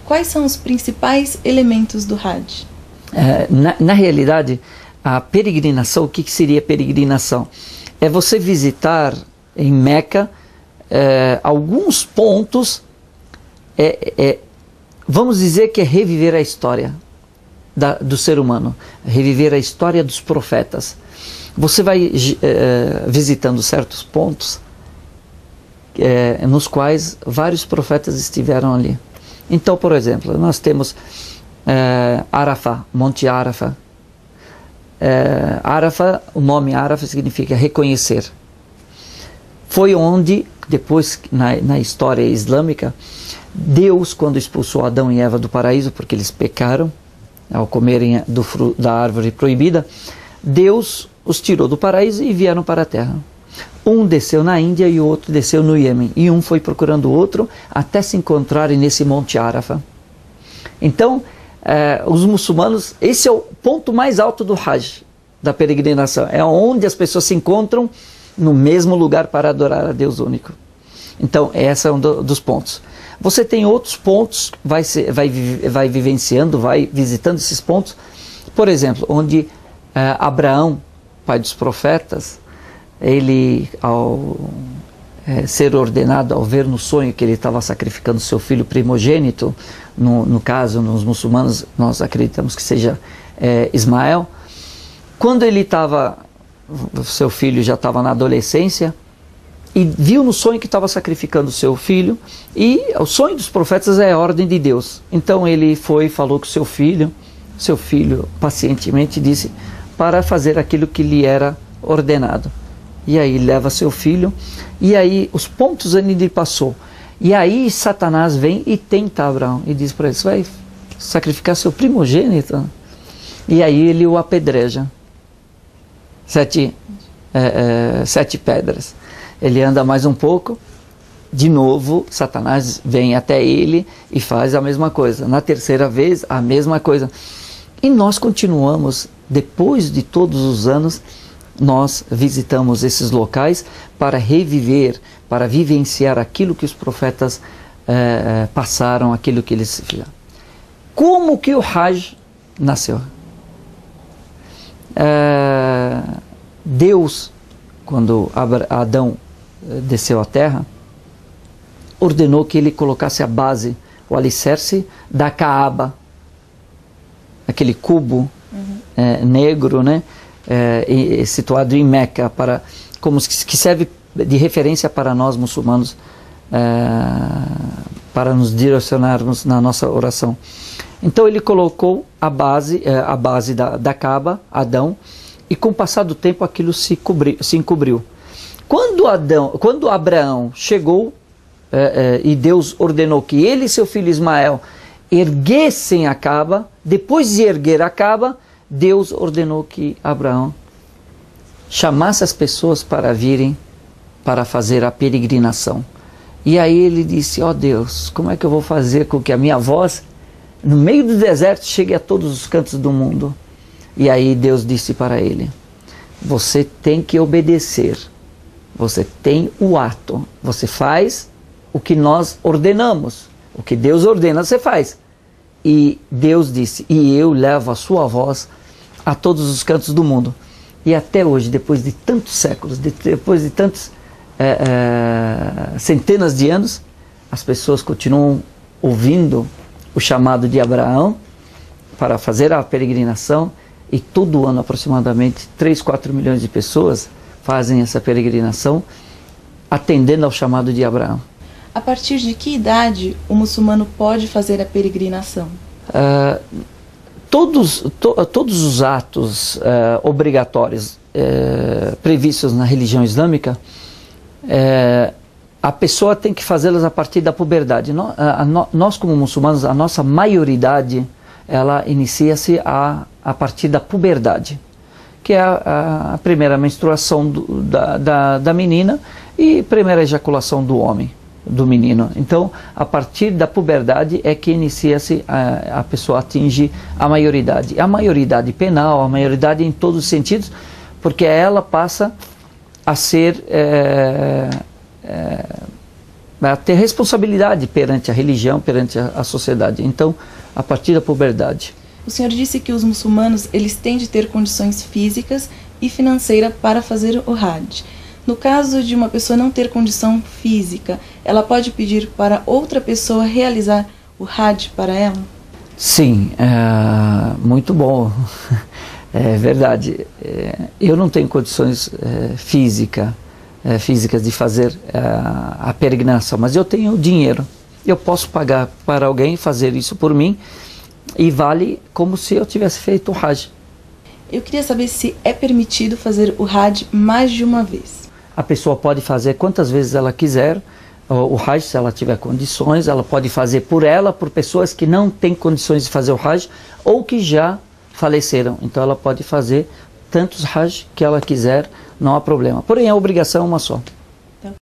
quais são os principais elementos do Hajj? Na realidade, a peregrinação, o que seria peregrinação? É você visitar em Meca alguns pontos, vamos dizer que é reviver a história do ser humano, reviver a história dos profetas. Você vai visitando certos pontos nos quais vários profetas estiveram ali. Então, por exemplo, nós temos Arafá, Monte Arafá. Arafá, o nome Arafá significa reconhecer. Foi onde, depois na história islâmica, Deus, quando expulsou Adão e Eva do paraíso, porque eles pecaram ao comerem da árvore proibida, Deus os tirou do paraíso e vieram para a terra. Um desceu na Índia e o outro desceu no Iêmen. E um foi procurando o outro até se encontrarem nesse Monte Arafá. Então, os muçulmanos, esse é o ponto mais alto do Hajj, da peregrinação. É onde as pessoas se encontram no mesmo lugar para adorar a Deus único. Então, esse é um dos pontos. Você tem outros pontos, vai vivenciando, vai visitando esses pontos. Por exemplo, onde Abraão, pai dos profetas, ele, ao ser ordenado, ao ver no sonho que ele estava sacrificando seu filho primogênito, no caso, nos muçulmanos, nós acreditamos que seja Ismael, quando ele estava, seu filho já estava na adolescência, e viu no sonho que estava sacrificando seu filho, e o sonho dos profetas é a ordem de Deus. Então ele foi e falou com seu filho pacientemente disse para fazer aquilo que lhe era ordenado. E aí leva seu filho, e aí os pontos onde ele passou. E aí Satanás vem e tenta Abraão, e diz para ele: você vai sacrificar seu primogênito? E aí ele o apedreja. 7 pedras. Ele anda mais um pouco, de novo Satanás vem até ele e faz a mesma coisa. Na terceira vez, a mesma coisa. E nós continuamos, depois de todos os anos, nós visitamos esses locais para reviver, para vivenciar aquilo que os profetas passaram, aquilo que eles fizeram. Como que o Hajj nasceu? Deus, quando Adão desceu à terra, ordenou que ele colocasse a base, o alicerce da Kaaba, aquele cubo negro, né, situado em Meca, que serve de referência para nós muçulmanos, para nos direcionarmos na nossa oração. Então ele colocou a base da Kaaba, Adão, e com o passar do tempo aquilo se encobriu. Quando Abraão chegou e Deus ordenou que ele e seu filho Ismael erguessem a Kaaba, depois de erguer a Kaaba, Deus ordenou que Abraão chamasse as pessoas para virem para fazer a peregrinação. E aí ele disse: ó Deus, como é que eu vou fazer com que a minha voz, no meio do deserto, chegue a todos os cantos do mundo? E aí Deus disse para ele: você tem que obedecer, você tem o ato, você faz o que nós ordenamos, o que Deus ordena você faz. E Deus disse: e eu levo a sua voz a todos os cantos do mundo. E até hoje, depois de tantos séculos, depois de tantos centenas de anos, as pessoas continuam ouvindo o chamado de Abraão para fazer a peregrinação, e todo ano aproximadamente 3, 4 milhões de pessoas fazem essa peregrinação, atendendo ao chamado de Abraão. A partir de que idade o muçulmano pode fazer a peregrinação? Todos os atos obrigatórios previstos na religião islâmica, a pessoa tem que fazê-las a partir da puberdade. Nós como muçulmanos, a nossa maioridade, ela inicia-se a partir da puberdade, que é a primeira menstruação da menina e primeira ejaculação do homem, do menino. Então, a partir da puberdade é que inicia-se, a pessoa atinge a maioridade. A maioridade penal, a maioridade em todos os sentidos, porque ela passa a ser vai ter responsabilidade perante a religião, perante a sociedade. Então, a partir da puberdade. O senhor disse que os muçulmanos eles têm de ter condições físicas e financeiras para fazer o Hajj. No caso de uma pessoa não ter condição física, ela pode pedir para outra pessoa realizar o Hajj para ela? Sim, muito bom. É verdade. Eu não tenho condições físicas de fazer a peregrinação, mas eu tenho dinheiro. Eu posso pagar para alguém fazer isso por mim e vale como se eu tivesse feito o Hajj. Eu queria saber se é permitido fazer o Hajj mais de uma vez. A pessoa pode fazer quantas vezes ela quiser. O Hajj, se ela tiver condições, ela pode fazer por pessoas que não têm condições de fazer o Hajj ou que já faleceram. Então ela pode fazer tantos Hajj que ela quiser, não há problema. Porém, a obrigação é uma só.